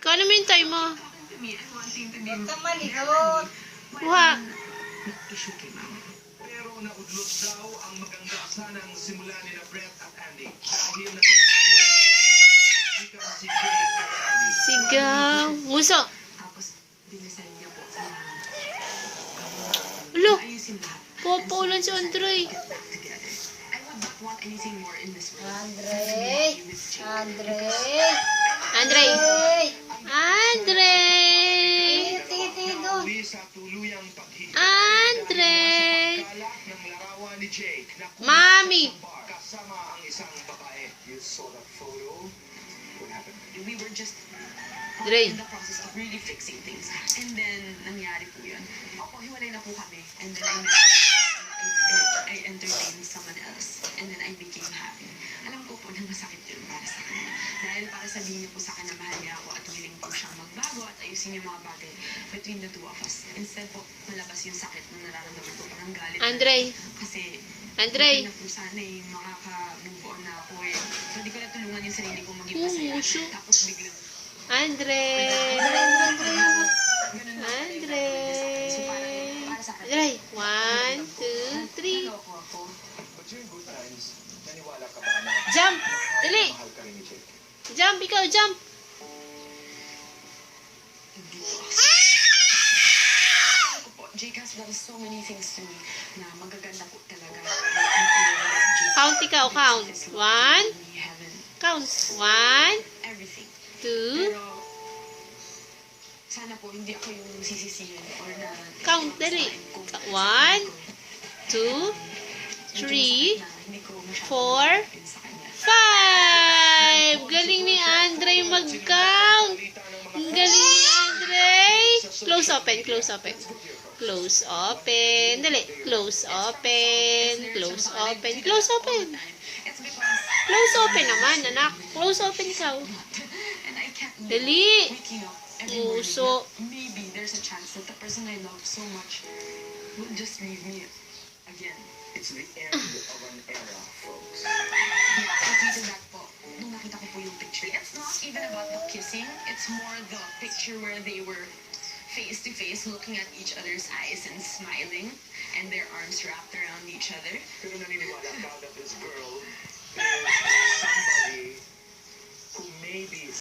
Kano mo yung time mo? Huwag kang maligot. Kuha. Pero naudlot daw ang maganda sanang simula ni na Brett at Andy. Dahil nakipag-ayos si Jake at Andy. Sigaw. Muso. Tapos, binisan niya po na Ulo. ayusin lahat. Popaulan si Andre. Get back together. I would not want anything more in this world. Andre. Andre. Andre. Andre. Titido. Muli sa tuluyang paghihirap. Andre. Pagkalak ng larawan ni Jake na Mami. kasama ang isang babae. You saw that photo? What happened? We were just Dre. in the process of really fixing things. And then, nangyari po yun. Opo, hiwalay na po kami. And then I met I entertained someone else. And then I became happy. Alam ko po na masakit yun para sa kanya. Dahil para sabihin niya po sa akin na mahal niya ako at willing po siyang magbago at ayusin yung mga bagay between the two of us. Instead po, malabas yung sakit na nararamdaman ko. Parang galit. Andre. Kasi, Andre. hindi na po sana makaka-move on na ako eh. So, hindi ko natulungan yung sarili ko maging masaya. Musyo. Tapos biglang, Andre. ganun na. Andre. So, para sa akin, Andre. 1, 2, 3. naloko ako. But during good times, naniwala ka ba na Jump. Dali. mahal ka rin ni Jake? Jump. Ikaw, jump. Hindi ko Ako po, Jake has done so many things to me na magaganda po talaga. Count ikaw. Count. 1. Count. 1, Everything. 2. Pero, sana po hindi ako yung sisisihin or na... Count, dali. 1, 2, 3, 4, 5. Galing ni Andre mag-count. Ang galing ni Andre. Close open, close open. Close open. Dali. Close open. Close open. Close open. It's because... Close open naman, anak. Close open ikaw. And I can't Dali. waking up every morning Uso. that maybe there's a chance that the person I love so much will just leave me again. It's the end of an era, folks. Yeah, I tweeted that po. Nung nakita ko po yung picture. It's not even about the kissing. It's more the picture where they were face to face looking at each other's eyes and smiling and their arms wrapped around each other. Pero naniniwala ka that this girl is somebody who maybe